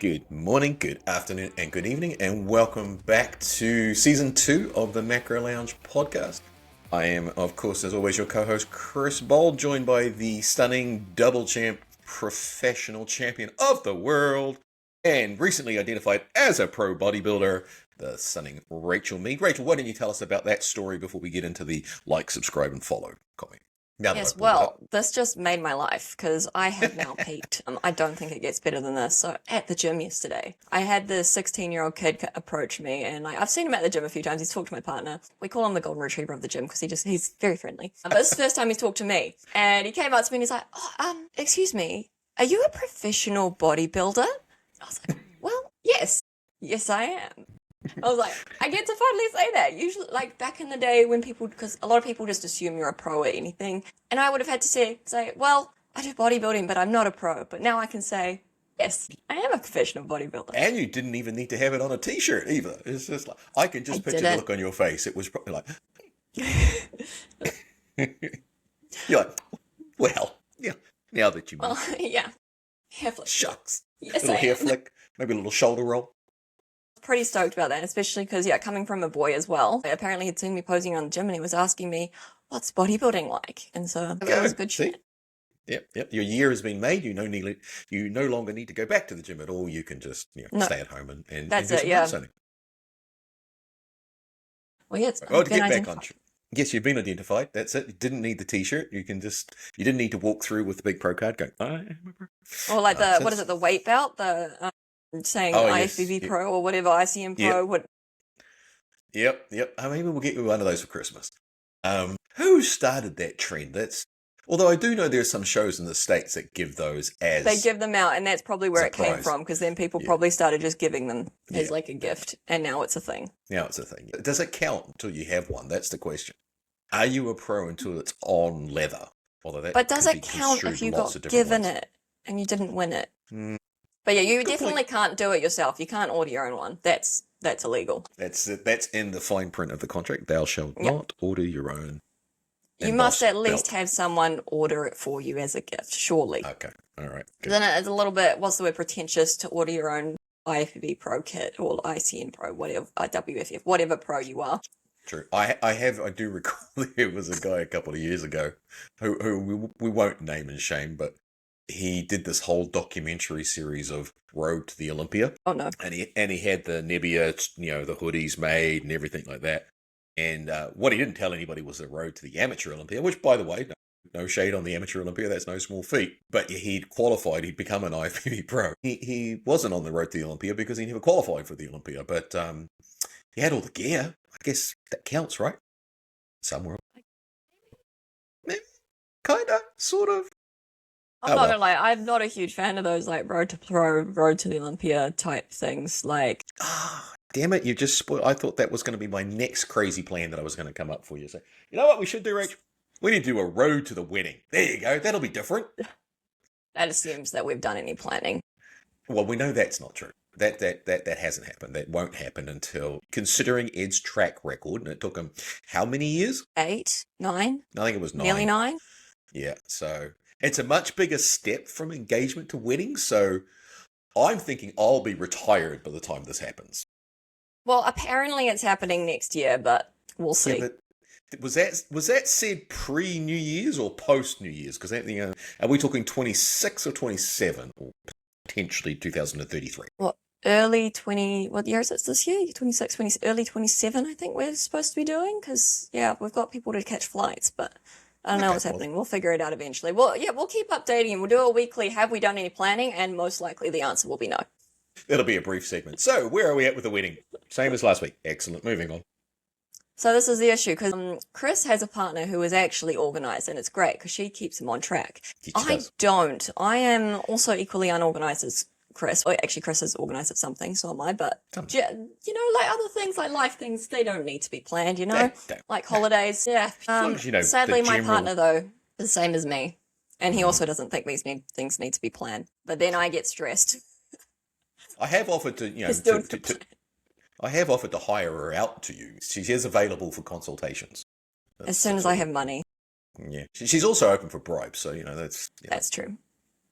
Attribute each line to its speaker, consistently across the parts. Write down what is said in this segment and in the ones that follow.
Speaker 1: Good morning, good afternoon, and good evening, and welcome back to Season 2 of the Macro Lounge podcast. I am, of course, as always, your co-host, Chris Bold, joined by the stunning double champ, professional champion of the world, and recently identified as a pro bodybuilder, the stunning Rachel Mead. Rachel, why don't you tell us about that story before we get into the like, subscribe, and follow comment?
Speaker 2: Yes, well, this just made my life because I have now peaked. I don't think it gets better than this. So at the gym yesterday, I had this 16-year-old kid approach me, and I've seen him at the gym a few times. He's talked to my partner. We call him the golden retriever of the gym because he's very friendly. But it's the first time he's talked to me, and he came up to me and he's like, excuse me, are you a professional bodybuilder? I was like, well, yes, I am. I was like, I get to finally say that. Usually, like back in the day when because a lot of people just assume you're a pro at anything. And I would have had to say, well, I do bodybuilding, but I'm not a pro. But now I can say, yes, I am a professional bodybuilder.
Speaker 1: And you didn't even need to have it on a t-shirt either. It's just like, I can just picture the look on your face. It was probably like, you're like, well, yeah, now that you
Speaker 2: well, yeah. Hair flick.
Speaker 1: Shucks.
Speaker 2: Yes,
Speaker 1: little hair flick, maybe a little shoulder roll.
Speaker 2: Pretty stoked about that, especially because, coming from a boy as well. Apparently he'd seen me posing around the gym and he was asking me, what's bodybuilding like? And so it was good shit.
Speaker 1: Yep. Your year has been made. You no longer need to go back to the gym at all. You can just stay at home and
Speaker 2: that's
Speaker 1: do something.
Speaker 2: Well, yeah,
Speaker 1: to get back on. Yes, you've been identified. That's it. You didn't need the t-shirt. You didn't need to walk through with the big pro card going, I am a pro.
Speaker 2: Or like what is it, the weight belt? Saying IFBB Pro or whatever, ICM Pro.
Speaker 1: Yep. Maybe we'll get you one of those for Christmas. Who started that trend? Although I do know there's some shows in the States that give those as...
Speaker 2: They give them out, and that's probably where it came from, because then people probably started just giving them as like a gift, and now it's a thing. Does it count until you have one? That's the question. Are you a pro until it's on leather? But does it count if you got given it and you didn't win it? But yeah, you definitely can't do it yourself. You can't order your own one. That's illegal.
Speaker 1: That's in the fine print of the contract. Thou shalt not order your own.
Speaker 2: You must at least have someone order it for you as a gift, surely.
Speaker 1: Okay, all right. Good.
Speaker 2: Then it's a little bit, pretentious to order your own IFBB Pro kit or ICN Pro, whatever, WFF, whatever pro you are.
Speaker 1: True. I do recall there was a guy a couple of years ago who we won't name and shame, but he did this whole documentary series of Road to the Olympia.
Speaker 2: Oh no!
Speaker 1: And he had the Nebbia, the hoodies made and everything like that. And what he didn't tell anybody was the Road to the Amateur Olympia, which, by the way, no shade on the Amateur Olympia, that's no small feat. But he'd qualified, he'd become an IFBB pro. He wasn't on the Road to the Olympia because he never qualified for the Olympia, but he had all the gear. I guess that counts, right? Somewhere. Kinda, sort of.
Speaker 2: I'm not gonna lie, I'm not a huge fan of those like Road to Pro, Road to the Olympia type things. Like,
Speaker 1: damn it, you just spoiled. I thought that was going to be my next crazy plan that I was going to come up for you. So, you know what we should do, Rach? We need to do a road to the wedding. There you go. That'll be different.
Speaker 2: That assumes that we've done any planning.
Speaker 1: Well, we know that's not true. That hasn't happened. That won't happen until, considering Ed's track record, and it took him how many years?
Speaker 2: 8, 9?
Speaker 1: I think it was 9.
Speaker 2: Nearly 9?
Speaker 1: Yeah, so it's a much bigger step from engagement to wedding, so I'm thinking I'll be retired by the time this happens.
Speaker 2: Well, apparently it's happening next year, but we'll see.
Speaker 1: Yeah, but was that said pre-New Year's or post-New Year's? Because are we talking 26 or 27, or potentially 2033?
Speaker 2: What, early 20... What year is it this year? 26, 20, early 27, I think we're supposed to be doing, because, we've got people to catch flights, but... I don't know what's happening. We'll figure it out eventually. Well, we'll keep updating and we'll do a weekly, have we done any planning? And most likely the answer will be no.
Speaker 1: That'll be a brief segment. So, where are we at with the wedding? Same as last week. Excellent. Moving on.
Speaker 2: So this is the issue, because Chris has a partner who is actually organised, and it's great because she keeps him on track. I don't. I am also equally unorganised as Chris. Well, actually, Chris is organised at something, so am I. But, like other things, like life things, they don't need to be planned, Like holidays. Yeah. Sadly, my partner, though, is the same as me. And he also doesn't think these things need to be planned. But then I get stressed.
Speaker 1: I have offered to, I have offered to hire her out to you. She is available for consultations.
Speaker 2: As soon as I have money.
Speaker 1: Yeah. She's also open for bribes, so, that's...
Speaker 2: That's true.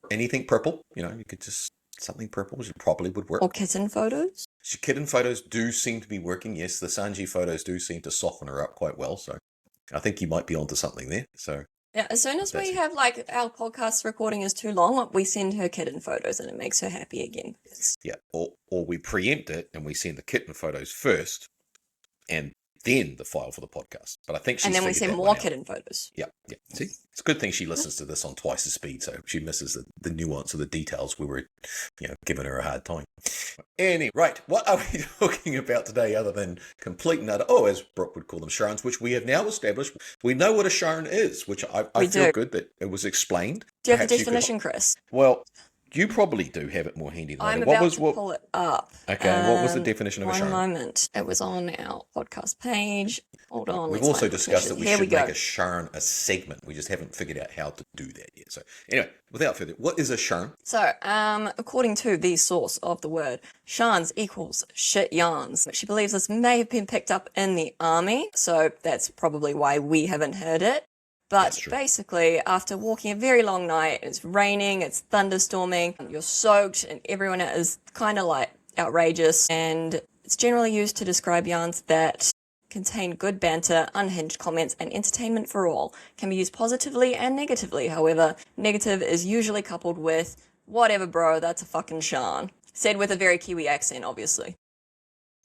Speaker 1: Anything purple, you could just Something purple probably would work.
Speaker 2: Or kitten photos.
Speaker 1: Kitten photos do seem to be working. Yes, the Sanji photos do seem to soften her up quite well. So I think you might be onto something there. So
Speaker 2: yeah, as soon as we have like our podcast recording is too long, we send her kitten photos and it makes her happy again.
Speaker 1: Yeah, or we preempt it and we send the kitten photos first, and then the file for the podcast. But I think she's
Speaker 2: and then we send more kitten photos.
Speaker 1: Yeah. See, it's a good thing she listens to this on twice the speed, so she misses the nuance of the details we were, giving her a hard time. Anyway, right, what are we talking about today other than complete and utter, as Brooke would call them, sharns, which we have now established. We know what a sharn is, which I feel good that it was explained.
Speaker 2: Do you have the definition, Chris?
Speaker 1: Well, you probably do have it more handy than I do.
Speaker 2: I'm about to pull it up.
Speaker 1: Okay, what was the definition of a sharn?
Speaker 2: 1 moment. It was on our podcast page. Hold on.
Speaker 1: We've also discussed that we should make a sharn a segment. We just haven't figured out how to do that yet. So anyway, without further ado, what is a sharn?
Speaker 2: So, according to the source of the word, sharns equals shit yarns. She believes this may have been picked up in the army, so that's probably why we haven't heard it. But basically, after walking a very long night, it's raining, it's thunderstorming, you're soaked, and everyone is kind of like outrageous. And it's generally used to describe yarns that contain good banter, unhinged comments, and entertainment for all. Can be used positively and negatively. However, negative is usually coupled with, whatever bro, that's a fucking sharn. Said with a very Kiwi accent, obviously.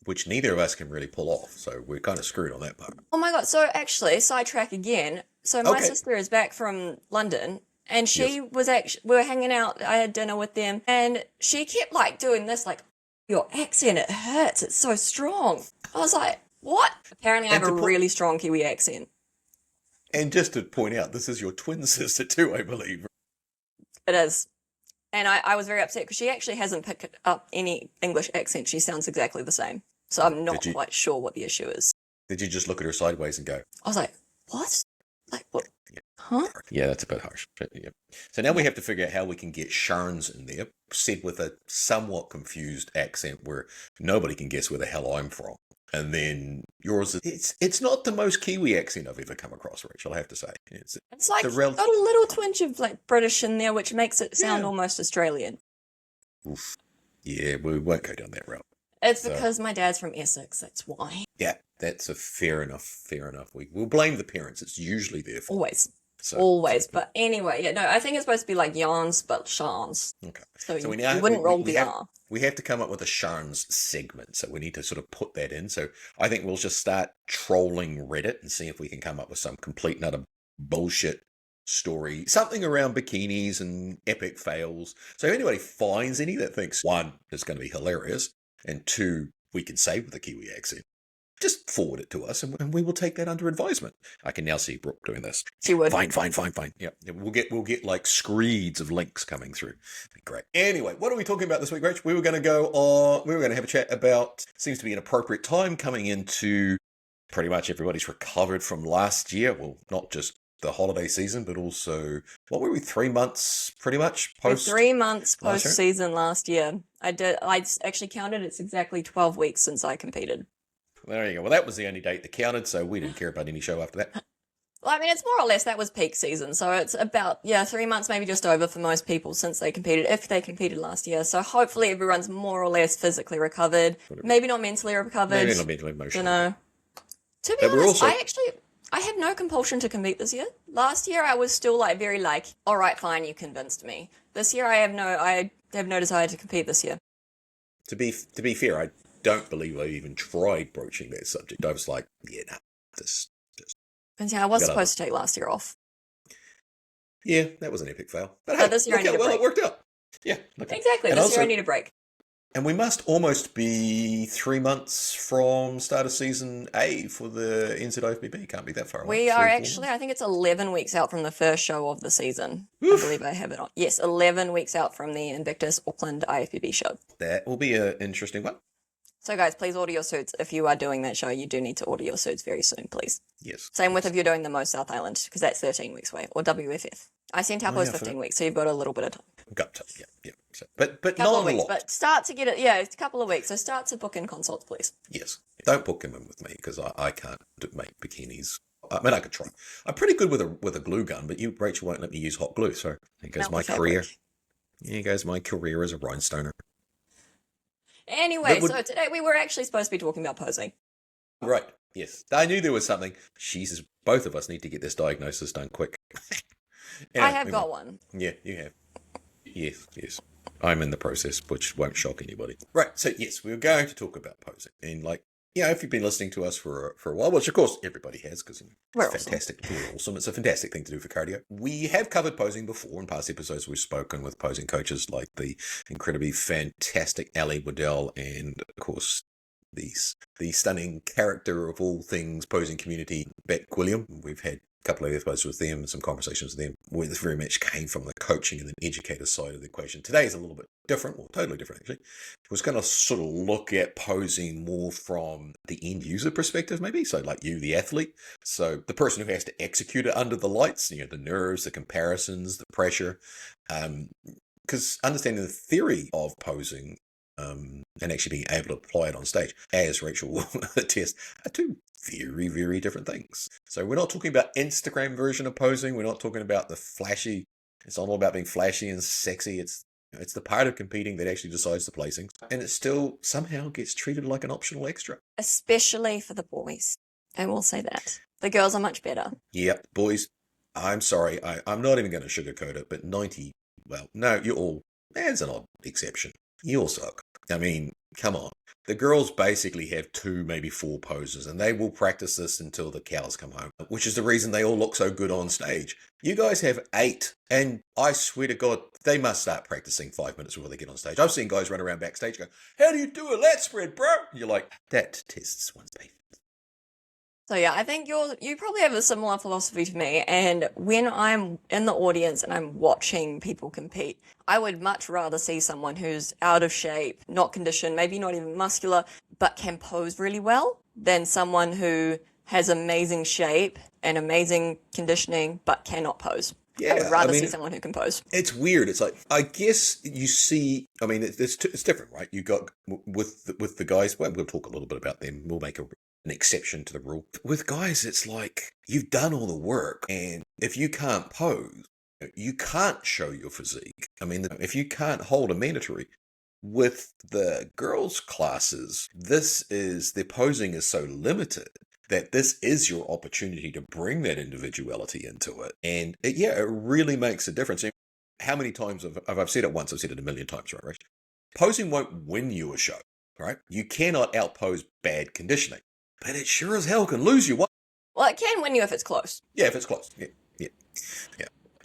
Speaker 1: Which neither of us can really pull off, so we're kind of screwed on that part.
Speaker 2: Oh my god, so actually, sidetrack again. So my sister is back from London, and she was we were hanging out, I had dinner with them, and she kept like doing this, like, your accent, it hurts, it's so strong. I was like, what? Apparently I have a really strong Kiwi accent.
Speaker 1: And just to point out, this is your twin sister too, I believe.
Speaker 2: It is. And I was very upset because she actually hasn't picked up any English accent. She sounds exactly the same. So I'm not quite sure what the issue is.
Speaker 1: Did you just look at her sideways and go?
Speaker 2: I was like, what? Like, what?
Speaker 1: Yeah.
Speaker 2: Huh?
Speaker 1: Yeah, that's a bit harsh. But, yeah. So now we have to figure out how we can get sharns in there, said with a somewhat confused accent where nobody can guess where the hell I'm from. And then yours, it's not the most Kiwi accent I've ever come across, Rachel, I have to say. It's
Speaker 2: like got a little twinge of like British in there, which makes it sound almost Australian.
Speaker 1: Oof. Yeah, we won't go down that route.
Speaker 2: It's because my dad's from Essex, that's why.
Speaker 1: Yeah, that's a fair enough. We'll blame the parents. It's usually their fault.
Speaker 2: Always. But anyway, I think it's supposed to be like yarns, but sharns.
Speaker 1: Okay.
Speaker 2: So you wouldn't roll the R.
Speaker 1: We have to come up with a sharns segment, so we need to sort of put that in. So I think we'll just start trolling Reddit and see if we can come up with some complete and utter bullshit story, something around bikinis and epic fails. So if anybody finds any that thinks, one, it's going to be hilarious, and two, we can say with a Kiwi accent, just forward it to us and we will take that under advisement. I can now see Brooke doing this.
Speaker 2: She would.
Speaker 1: Fine. Yeah, we'll get like screeds of links coming through. Great. Anyway, what are we talking about this week, Rach? We were going to have a chat about, seems to be an appropriate time coming into pretty much everybody's recovered from last year. Well, not just the holiday season, but also, what were we, 3 months pretty much post?
Speaker 2: 3 months post season last year. I actually counted, it's exactly 12 weeks since I competed.
Speaker 1: There you go. Well, that was the only date that counted, so we didn't care about any show after that.
Speaker 2: Well, I mean, it's more or less, that was peak season. So it's about, 3 months, maybe just over for most people since they competed, if they competed last year. So hopefully everyone's more or less physically recovered. Maybe not mentally recovered.
Speaker 1: Maybe not mentally, emotionally.
Speaker 2: To be honest, I have no compulsion to compete this year. Last year, I was still very all right, fine, you convinced me. This year, I have no desire to compete this year.
Speaker 1: To be fair, I don't believe I even tried broaching that subject. I was like,
Speaker 2: And I was supposed to take last year off.
Speaker 1: Yeah, that was an epic fail. But
Speaker 2: hey, this year I need a break.
Speaker 1: It worked out. Yeah.
Speaker 2: Exactly. This year I need a break.
Speaker 1: And we must almost be 3 months from start of season A for the NZIFBB. Can't be that far away.
Speaker 2: We are actually, I think it's 11 weeks out from the first show of the season. Oof. I believe I have it on. Yes, 11 weeks out from the Invictus Auckland IFBB show.
Speaker 1: That will be an interesting one.
Speaker 2: So guys, please order your suits. If you are doing that show, you do need to order your suits very soon, please.
Speaker 1: Yes.
Speaker 2: Same with if you're doing the Mo South Island, because that's 13 weeks away, or WFF. I sent Taupo 15 weeks, so you've got a little bit of time.
Speaker 1: Got time, yeah. So, but not a
Speaker 2: weeks,
Speaker 1: lot.
Speaker 2: But start to get it, it's a couple of weeks. So start to book in consults, please.
Speaker 1: Yes. Don't book them in with me, because I can't make bikinis. I mean, I could try. I'm pretty good with a glue gun, but Rachel, won't let me use hot glue, so I think that's my career. Here goes my career as a rhinestoner.
Speaker 2: Anyway, so today we were actually supposed to be talking about posing.
Speaker 1: Right, yes. I knew there was something. Jesus, both of us need to get this diagnosis done quick.
Speaker 2: I have got one.
Speaker 1: Yeah, you have. Yes. I'm in the process, which won't shock anybody. Right, so yes, we're going to talk about posing. And if you've been listening to us for a while, which of course everybody has, because it's fantastic. We're awesome. It's a fantastic thing to do for cardio. We have covered posing before. In past episodes, we've spoken with posing coaches like the incredibly fantastic Ali Waddell and, of course, the stunning character of all things posing community, Beck William. We've had a couple of episodes with them and some conversations with them where this very much came from the coaching and the educator side of the equation. Today is a little bit different, or totally different actually. We're going to sort of look at posing more from the end user perspective, maybe. So like you, the athlete. So the person who has to execute it under the lights, the nerves, the comparisons, the pressure. Because understanding the theory of posing and actually being able to apply it on stage, as Rachel will attest, are two very, very different things. So we're not talking about Instagram version of posing. We're not talking about the flashy. It's not all about being flashy and sexy. It's the part of competing that actually decides the placings. And it still somehow gets treated like an optional extra.
Speaker 2: Especially for the boys. I will say that. The girls are much better.
Speaker 1: Yep, boys, I'm sorry. I'm not even going to sugarcoat it, but you're all, there's an odd exception. You all suck. I mean, come on. The girls basically have 2, maybe 4 poses, and they will practice this until the cows come home, which is the reason they all look so good on stage. You guys have 8, and I swear to God, they must start practicing 5 minutes before they get on stage. I've seen guys run around backstage go, "How do you do a lat spread, bro?" And you're like, that tests one's patience.
Speaker 2: So yeah, I think you probably have a similar philosophy to me, and when I'm in the audience and I'm watching people compete, I would much rather see someone who's out of shape, not conditioned, maybe not even muscular, but can pose really well, than someone who has amazing shape and amazing conditioning, but cannot pose. Yeah, I would rather see someone who can pose.
Speaker 1: It's weird. It's like, I guess you see, it's different, right? You got with the guys, well, we'll talk a little bit about them. We'll make an exception to the rule. With guys, it's like you've done all the work, and if you can't pose, you can't show your physique. I mean, if you can't hold a mandatory, with the girls' classes, their posing is so limited that this is your opportunity to bring that individuality into it. And it really makes a difference. How many times I've said it once, I've said it a million times, right? Posing won't win you a show, right? You cannot outpose bad conditioning, but it sure as hell can lose you one.
Speaker 2: Well, it can win you if it's close.
Speaker 1: Yeah, if it's close. Yeah,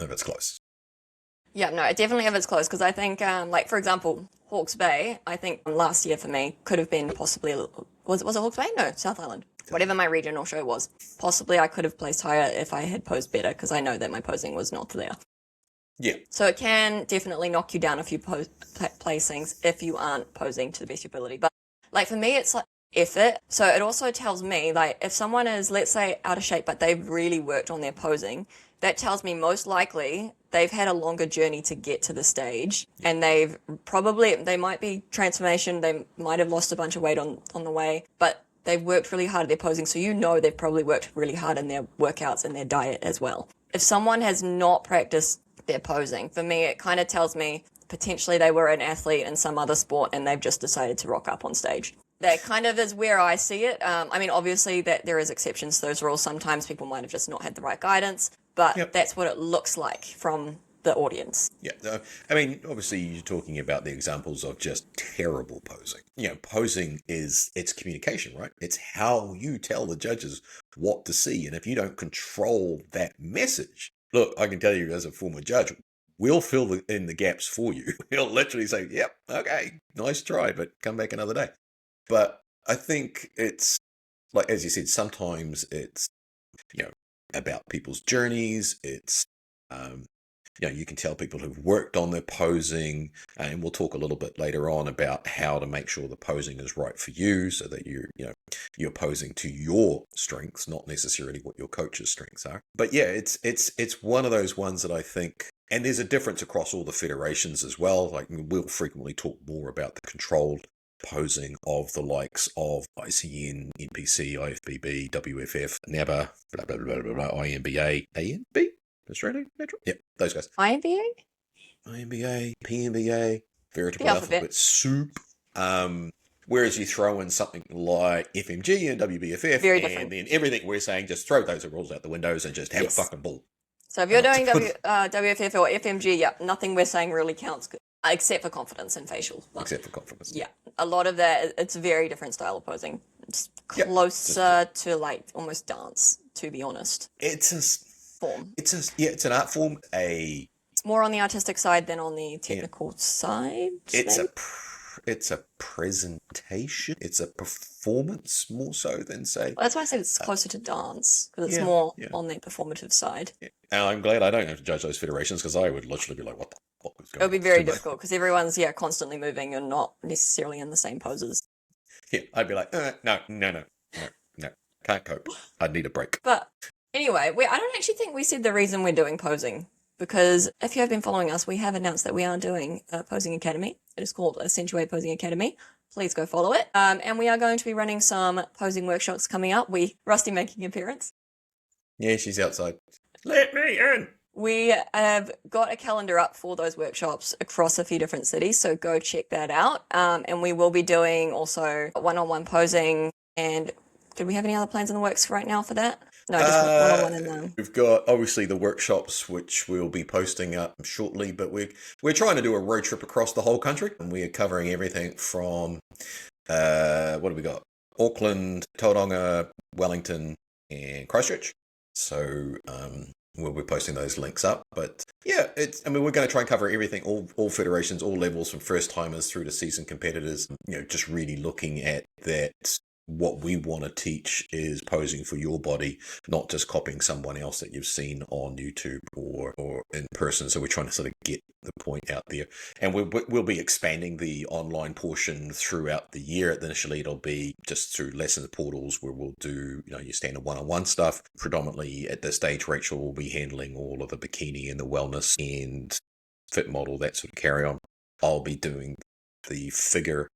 Speaker 1: if it's close.
Speaker 2: Yeah, no, definitely if it's close, because I think, for example, Hawke's Bay, I think last year for me could have been possibly, was it Hawke's Bay? No, South Island. Whatever my regional show was. Possibly I could have placed higher if I had posed better, because I know that my posing was not there.
Speaker 1: Yeah.
Speaker 2: So it can definitely knock you down a few placings if you aren't posing to the best of your ability. But for me, it's like effort. So it also tells me, if someone is, let's say, out of shape, but they've really worked on their posing, that tells me most likely they've had a longer journey to get to the stage, and they might be transformation, they might have lost a bunch of weight on the way, but they've worked really hard at their posing, so they've probably worked really hard in their workouts and their diet as well. If someone has not practiced their posing, for me, it kind of tells me potentially they were an athlete in some other sport and they've just decided to rock up on stage. That kind of is where I see it. Obviously that there is exceptions to those rules. Sometimes people might have just not had the right guidance, but That's what it looks like from the audience.
Speaker 1: Yeah, obviously you're talking about the examples of just terrible posing. Posing it's communication, right? It's how you tell the judges what to see. And if you don't control that message, look, I can tell you as a former judge, we'll fill in the gaps for you. We'll literally say, yep, okay, nice try, but come back another day. But I think it's, like, as you said, sometimes it's, about people's journeys. It's, you can tell people who've worked on their posing, and we'll talk a little bit later on about how to make sure the posing is right for you, so that you're posing to your strengths, not necessarily what your coach's strengths are. But yeah, it's one of those ones that I think, and there's a difference across all the federations as well. Like, we'll frequently talk more about the controlled posing of the likes of ICN, NPC, IFBB, WFF, NABA, blah, blah, blah, blah, blah, INBA, ANB? Australia? Natural? Yep, those guys.
Speaker 2: INBA?
Speaker 1: INBA, PNBA,
Speaker 2: The
Speaker 1: veritable
Speaker 2: alphabet.
Speaker 1: alphabet soup. Whereas you throw in something like FMG and WBFF,
Speaker 2: Very
Speaker 1: and
Speaker 2: different.
Speaker 1: then everything we're saying, just throw those rules out the windows and just have a
Speaker 2: Yes.
Speaker 1: fucking ball.
Speaker 2: So if
Speaker 1: And
Speaker 2: you're
Speaker 1: not
Speaker 2: doing
Speaker 1: to put
Speaker 2: WFF or FMG, yep, nothing we're saying really counts except for confidence and facial. But
Speaker 1: except for confidence.
Speaker 2: yeah, a lot of that, it's a very different style of posing. It's
Speaker 1: Yep.
Speaker 2: closer to like almost dance, to be honest.
Speaker 1: It's a
Speaker 2: Form.
Speaker 1: it's an art form.
Speaker 2: It's more on the artistic side than on the technical side.
Speaker 1: It's
Speaker 2: maybe?
Speaker 1: it's a presentation. It's a performance more so than say.
Speaker 2: Well, that's why I said it's closer to dance because it's
Speaker 1: Yeah,
Speaker 2: more
Speaker 1: yeah.
Speaker 2: on the performative side.
Speaker 1: Yeah. And I'm glad I don't have to judge those federations because I would literally be like, what the fuck is going
Speaker 2: It'll be
Speaker 1: on?
Speaker 2: very
Speaker 1: Too much.
Speaker 2: difficult because everyone's constantly moving and not necessarily in the same poses.
Speaker 1: Yeah, I'd be like, no, can't cope. I'd need a break.
Speaker 2: But anyway, I don't actually think we said the reason we're doing posing because if you have been following us, we have announced that we are doing a posing academy. It is called Accentuate Posing Academy. Please go follow it. And we are going to be running some posing workshops coming up. Rusty making an appearance.
Speaker 1: Yeah, she's outside. Let me in.
Speaker 2: We have got a calendar up for those workshops across a few different cities, so go check that out. And we will be doing also one-on-one posing. And do we have any other plans in the works right now for that? No, just one-on-one in them.
Speaker 1: We've got obviously the workshops which we'll be posting up shortly, but we're trying to do a road trip across the whole country, and we are covering everything from what do we got? Auckland, Tauranga, Wellington, and Christchurch. So we'll be posting those links up. But yeah, we're going to try and cover everything, all federations, all levels, from first timers through to seasoned competitors. Just really looking at that. What we want to teach is posing for your body, not just copying someone else that you've seen on YouTube or in person. So we're trying to sort of get the point out there. And we'll be expanding the online portion throughout the year. Initially, it'll be just through lesson portals where we'll do, your standard one-on-one stuff. Predominantly at this stage, Rachel will be handling all of the bikini and the wellness and fit model, that sort of carry on. I'll be doing the figure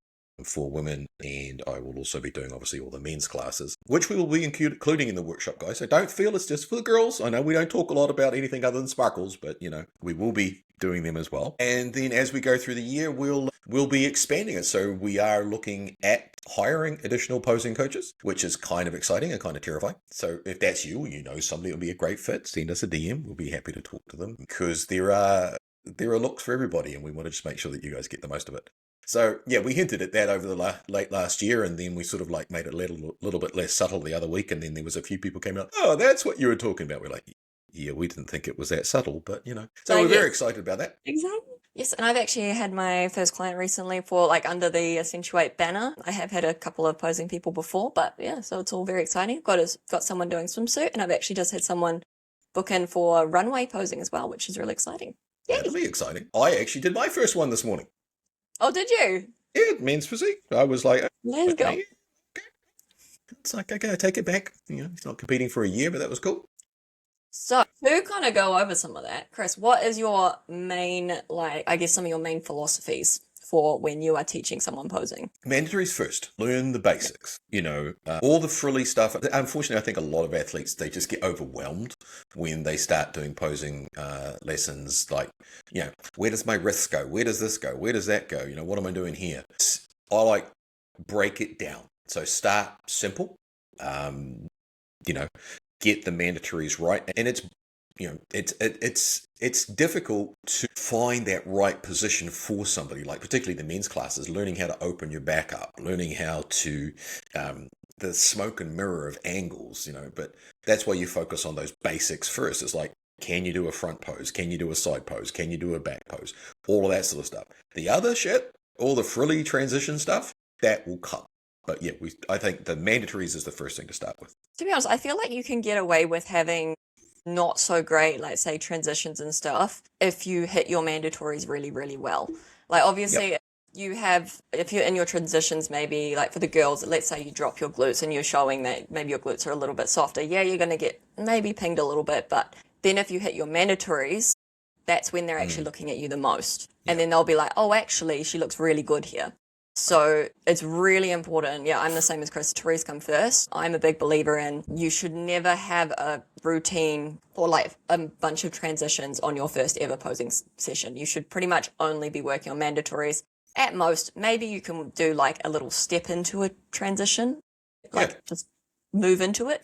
Speaker 1: for women, and I will also be doing obviously all the men's classes, which we will be including in the workshop, guys. So don't feel it's just for the girls. I know we don't talk a lot about anything other than sparkles, but we will be doing them as well. And then as we go through the year, we'll be expanding it. So we are looking at hiring additional posing coaches, which is kind of exciting and kind of terrifying. So if that's you, somebody will be a great fit, send us a DM. We'll be happy to talk to them because there are looks for everybody, and we want to just make sure that you guys get the most of it. So, yeah, we hinted at that over the late last year, and then we sort of made it a little bit less subtle the other week, and then there was a few people came out, oh, that's what you were talking about. We're like, yeah, we didn't think it was that subtle, but, So we're very excited about that.
Speaker 2: Exactly. Yes, and I've actually had my first client recently for under the Accentuate banner. I have had a couple of posing people before, but yeah, so it's all very exciting. Got someone doing swimsuit, and I've actually just had someone book in for runway posing as well, which is really exciting. Yay.
Speaker 1: That'll be exciting. I actually did my first one this morning.
Speaker 2: Oh, did you?
Speaker 1: Yeah, men's physique. I was like,
Speaker 2: let's go.
Speaker 1: Okay. It's like, okay, I take it back. He's not competing for a year, but that was cool.
Speaker 2: So, to kind of go over some of that, Chris, what is your main, some of your main philosophies for when you are teaching someone posing?
Speaker 1: Mandatories first. Learn the basics. All the frilly stuff. Unfortunately, I think a lot of athletes, they just get overwhelmed when they start doing posing lessons. Where does my wrist go? Where does this go? Where does that go? What am I doing here? I break it down. So start simple. Get the mandatories right. And it's difficult to find that right position for somebody, particularly the men's classes, learning how to open your back up, learning how to the smoke and mirror of angles, but that's why you focus on those basics first. It's can you do a front pose? Can you do a side pose? Can you do a back pose? All of that sort of stuff. The other shit, all the frilly transition stuff, that will come. But yeah, I think the mandatories is the first thing to start with.
Speaker 2: To be honest, I feel like you can get away with having not so great, say, transitions and stuff if you hit your mandatories really, really well. Obviously, yep. If you're in your transitions, maybe for the girls, let's say you drop your glutes and you're showing that maybe your glutes are a little bit softer. Yeah, you're going to get maybe pinged a little bit, but then if you hit your mandatories, that's when they're actually looking at you the most. Yep. And then they'll be like, oh, actually, she looks really good here. So it's really important. Yeah, I'm the same as Chris. Tories come first. I'm a big believer in you should never have a routine or like a bunch of transitions on your first ever posing session. You should pretty much only be working on mandatories. At most, maybe you can do like a little step into a transition,
Speaker 1: Yeah,
Speaker 2: like just move into it,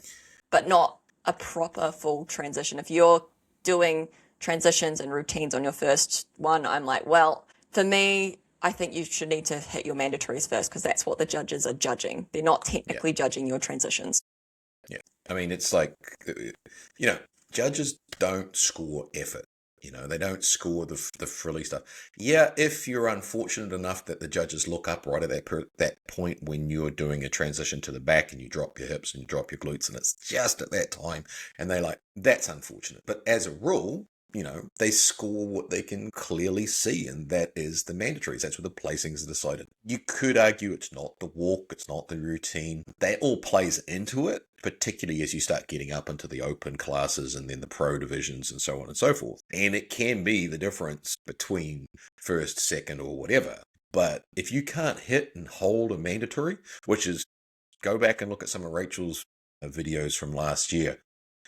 Speaker 2: but not a proper full transition. If you're doing transitions and routines on your first one, I'm like, well, for me, I think you should need to hit your mandatories first because that's what the judges are judging. They're not
Speaker 1: yeah,
Speaker 2: technically judging your transitions.
Speaker 1: yeah. I mean, it's like, you know, judges don't score effort. They don't score the frilly stuff. Yeah, if you're unfortunate enough that the judges look up right at that point when you're doing a transition to the back and you drop your hips and you drop your glutes and it's just at that time and they like, that's unfortunate. But as a rule, they score what they can clearly see, and that is the mandatories. That's where the placings are decided. You could argue it's not the walk, it's not the routine. That all plays into it, particularly as you start getting up into the open classes and then the pro divisions and so on and so forth. And it can be the difference between first, second, or whatever. But if you can't hit and hold a mandatory, which is, go back and look at some of Rachel's videos from last year.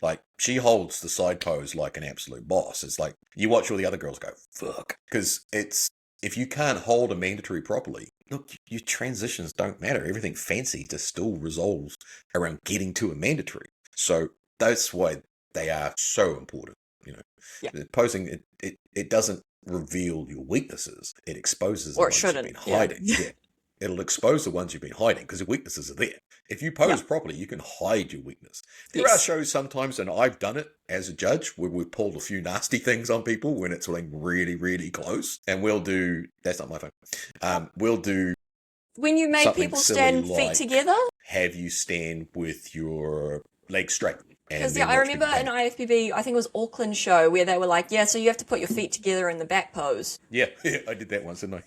Speaker 1: Like, she holds the side pose like an absolute boss. It's like, you watch all the other girls go, fuck. Because if you can't hold a mandatory properly, look, your transitions don't matter. Everything fancy just still resolves around getting to a mandatory. So that's why they are so important.
Speaker 2: Yeah.
Speaker 1: Posing, it doesn't reveal your weaknesses. It exposes the
Speaker 2: Or it
Speaker 1: ones you've
Speaker 2: shouldn't.
Speaker 1: been hiding. Yeah. It'll expose the ones you've been hiding because the weaknesses are there. If you pose properly, you can hide your weakness. There are shows sometimes, and I've done it as a judge, where we've pulled a few nasty things on people when it's like really, really close. And we'll do, that's not my phone, we'll do
Speaker 2: When you made
Speaker 1: something
Speaker 2: people
Speaker 1: silly
Speaker 2: stand feet
Speaker 1: like
Speaker 2: together?
Speaker 1: have you stand with your legs straight.
Speaker 2: Because, I remember an IFBB, I think it was Auckland show, where they were like, yeah, so you have to put your feet together in the back pose.
Speaker 1: Yeah, I did that once, didn't I?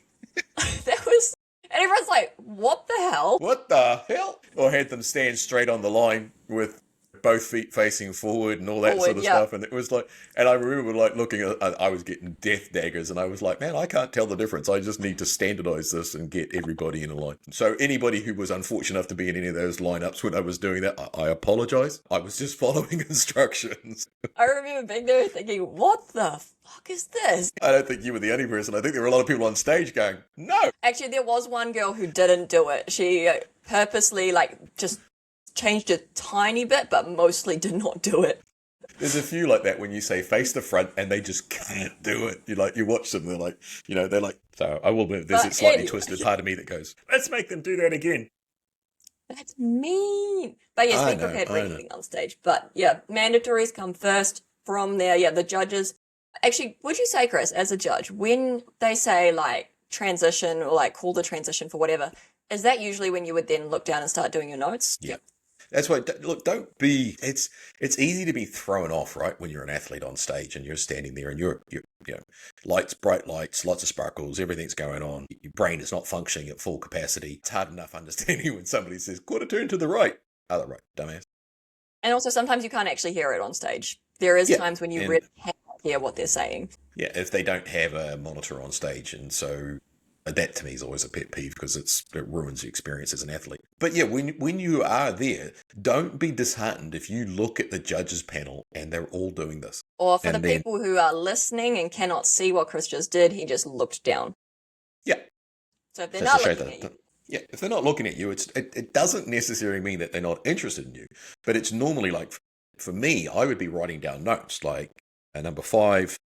Speaker 2: That was, and everyone's like, what the hell?
Speaker 1: What the hell? Or had them stand straight on the line with both feet facing forward and all that sort of stuff. And it was like, and I remember like looking at, I was getting death daggers and I was like, man, I can't tell the difference. I just need to standardize this and get everybody in a line. So anybody who was unfortunate enough to be in any of those lineups when I was doing that, I apologize. I was just following instructions.
Speaker 2: I remember being there thinking, what the fuck is this?
Speaker 1: I don't think you were the only person. I think there were a lot of people on stage going, no.
Speaker 2: Actually, there was one girl who didn't do it. She purposely just changed a tiny bit, but mostly did not do it.
Speaker 1: There's a few like that when you say face the front and they just can't do it. You watch them, they're like, so I will admit there's a slightly twisted part of me that goes, let's make them do that again.
Speaker 2: That's mean. But yes, be prepared for anything on stage. But yeah, mandatories come first. From there, the judges. Actually, would you say, Chris, as a judge, when they say like transition or like call the transition for whatever, is that usually when you would then look down and start doing your notes?
Speaker 1: Yeah. That's why, look, don't be, it's easy to be thrown off, right? When you're an athlete on stage and you're standing there and you're lights, bright lights, lots of sparkles, everything's going on. Your brain is not functioning at full capacity. It's hard enough understanding when somebody says, quarter turn to the right. Other right, dumbass.
Speaker 2: And also sometimes you can't actually hear it on stage. There is times when you really can't hear what they're saying.
Speaker 1: Yeah, if they don't have a monitor on stage. And so that to me is always a pet peeve because it ruins your experience as an athlete. But yeah, when you are there, don't be disheartened if you look at the judges panel and they're all doing this.
Speaker 2: Or for the people who are listening and cannot see what Chris just did, he just looked down.
Speaker 1: Yeah.
Speaker 2: So if they're not looking at you.
Speaker 1: Yeah, if they're not looking at you, it doesn't necessarily mean that they're not interested in you. But it's normally like, for me, I would be writing down notes like number 5,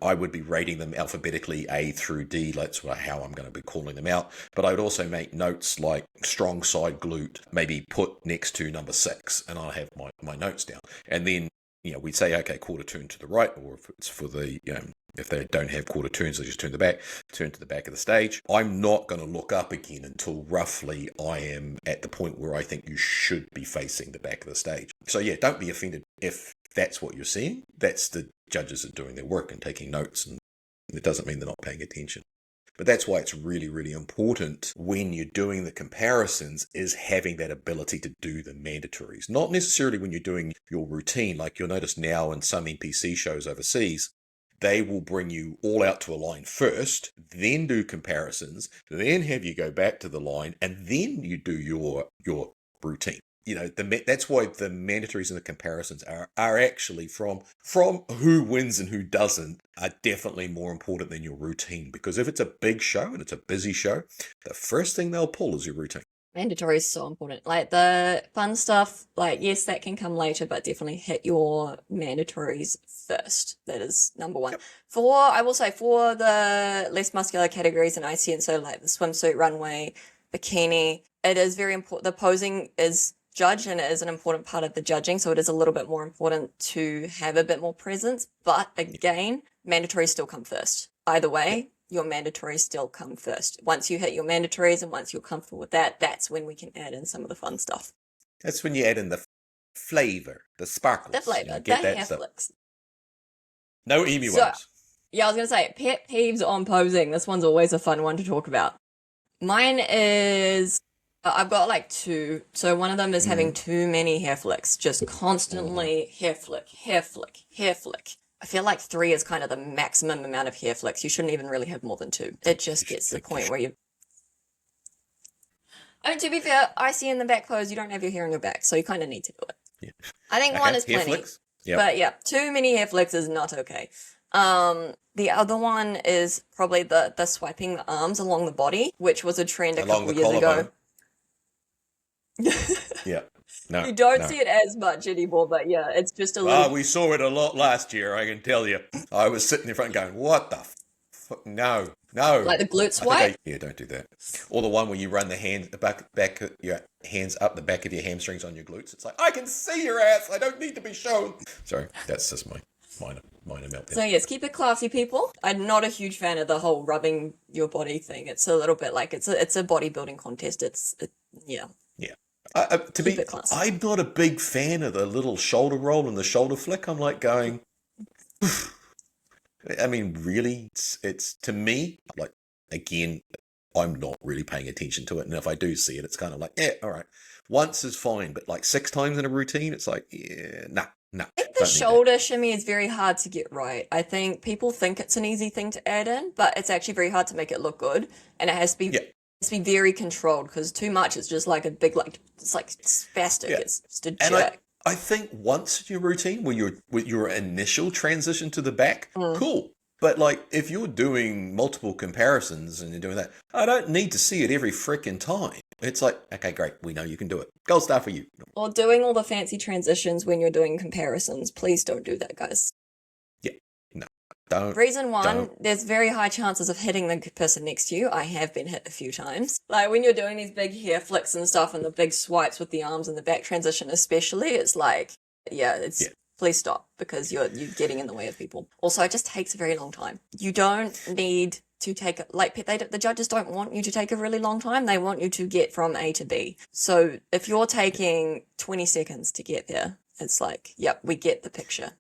Speaker 1: I would be rating them alphabetically A through D. That's how I'm going to be calling them out. But I would also make notes like strong side glute, maybe put next to number 6, and I'll have my notes down. And then, we'd say, okay, quarter turn to the right, or if it's for the, if they don't have quarter turns, they just turn to the back of the stage. I'm not going to look up again until roughly I am at the point where I think you should be facing the back of the stage. So yeah, don't be offended if that's what you're seeing. That's the judges are doing their work and taking notes, and it doesn't mean they're not paying attention. But that's why it's really, really important when you're doing the comparisons is having that ability to do the mandatories. Not necessarily when you're doing your routine. Like you'll notice now in some NPC shows overseas, they will bring you all out to a line first, then do comparisons, then have you go back to the line, and then you do your routine. That's why the mandatories and the comparisons are actually from who wins and who doesn't are definitely more important than your routine. Because if it's a big show and it's a busy show, the first thing they'll pull is your routine.
Speaker 2: Mandatory is so important. Like the fun stuff, like yes, that can come later, but definitely hit your mandatories first. That is number one.
Speaker 1: Yep.
Speaker 2: I will say for the less muscular categories in ICN, so like the swimsuit, runway, bikini, it is very important. The posing is judged and it is an important part of the judging, so it is a little bit more important to have a bit more presence. But again, mandatories still come first. Either way, your mandatories still come first. Once you hit your mandatories and once you're comfortable with that, that's when we can add in some of the fun stuff.
Speaker 1: That's when you add in the flavor, the sparkles.
Speaker 2: The flavor,
Speaker 1: get
Speaker 2: the
Speaker 1: that
Speaker 2: hair
Speaker 1: stuff.
Speaker 2: flicks.
Speaker 1: No emu ones.
Speaker 2: Yeah, I was going to say, pet peeves on posing. This one's always a fun one to talk about. Mine is, I've got like two. So one of them is having too many hair flicks, just constantly hair flick, hair flick, hair flick. I feel like 3 is kind of the maximum amount of hair flicks. You shouldn't even really have more than 2. It just gets to the point where I mean, to be fair, I see in the back pose, you don't have your hair on your back, so you kind of need to do it. Yeah. I think 1 is plenty. Yep. But yeah, too many hair flicks is not okay. The other one is probably the swiping the arms along the body, which was a trend a couple years ago.
Speaker 1: Yeah. No,
Speaker 2: you don't see it as much anymore, but yeah, it's just a little...
Speaker 1: we saw it a lot last year, I can tell you. I was sitting in front going, what the fuck? No.
Speaker 2: Like the glute swipe?
Speaker 1: Don't do that. Or the one where you run the back your hands up the back of your hamstrings on your glutes. It's like, I can see your ass. I don't need to be shown. Sorry, that's just my minor meltdown.
Speaker 2: So yes, keep it classy, people. I'm not a huge fan of the whole rubbing your body thing. It's a little bit like it's a bodybuilding contest. Yeah.
Speaker 1: I'm not a big fan of the little shoulder roll and the shoulder flick. I'm like going, I mean, really, it's to me, like, again, I'm not really paying attention to it. And if I do see it, it's kind of like, yeah, all right. Once is fine, but like 6 times in a routine, it's like, yeah, nah.
Speaker 2: I think the shoulder shimmy is very hard to get right. I think people think it's an easy thing to add in, but it's actually very hard to make it look good. And it has to be... Yeah. It's be very controlled because too much it's just like a big it's like spastic. Yeah. It's just a jerk.
Speaker 1: And I think once your routine with your initial transition to the back, cool. But like if you're doing multiple comparisons and you're doing that, I don't need to see it every freaking time. It's like, okay, great, we know you can do it. Gold star for you.
Speaker 2: Or doing all the fancy transitions when you're doing comparisons. Please don't do that, guys. Reason 1, there's very high chances of hitting the person next to you. I have been hit a few times. Like when you're doing these big hair flicks and stuff and the big swipes with the arms and the back transition especially, it's like, please stop because you're getting in the way of people. Also, it just takes a very long time. You don't need to take, the judges don't want you to take a really long time. They want you to get from A to B. So if you're taking 20 seconds to get there, it's like, yep, we get the picture.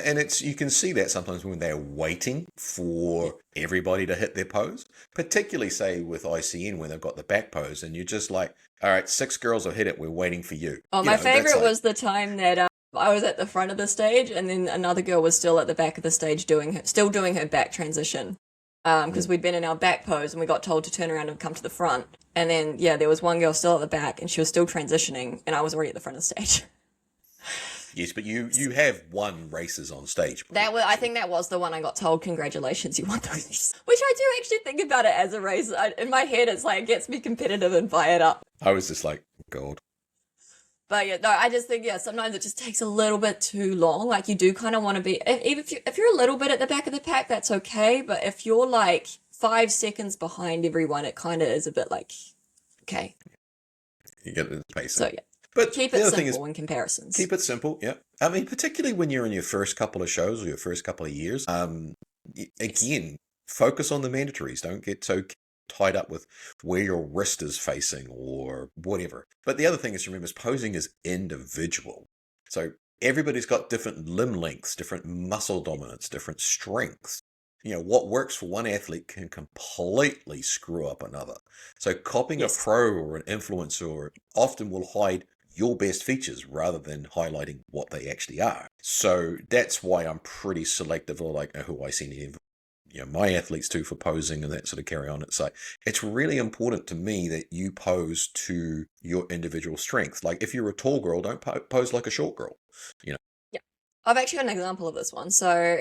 Speaker 1: And you can see that sometimes when they're waiting for everybody to hit their pose, particularly say with ICN when they've got the back pose and you're just like, all right, 6 girls will hit it. We're waiting for you.
Speaker 2: Oh, my favorite was the time that I was at the front of the stage and then another girl was still at the back of the stage still doing her back transition. Because we'd been in our back pose and we got told to turn around and come to the front. And then, there was one girl still at the back and she was still transitioning and I was already at the front of the stage.
Speaker 1: Yes, but you have won races on stage.
Speaker 2: I think that was the one I got told, congratulations, you won the race. Which I do actually think about it as a race. In my head, it's like, it gets me competitive and fired up.
Speaker 1: I was just like, God.
Speaker 2: But I just think, sometimes it just takes a little bit too long. Like, you do kind of want to be, if you're a little bit at the back of the pack, that's okay. But if you're like 5 seconds behind everyone, it kind of is a bit like, okay.
Speaker 1: You get the pace.
Speaker 2: So, But keep it simple in comparisons.
Speaker 1: Keep it simple, yeah. I mean, particularly when you're in your first couple of shows or your first couple of years, again, focus on the mandatories. Don't get so tied up with where your wrist is facing or whatever. But the other thing is, remember, posing is individual. So everybody's got different limb lengths, different muscle dominance, different strengths. What works for one athlete can completely screw up another. So copying a pro or an influencer often will hide your best features rather than highlighting what they actually are. So that's why I'm pretty selective of like who I send my athletes to for posing and that sort of carry on. It's like, it's really important to me that you pose to your individual strength. Like if you're a tall girl, don't pose like a short girl, you know?
Speaker 2: Yeah. I've actually got an example of this one. So,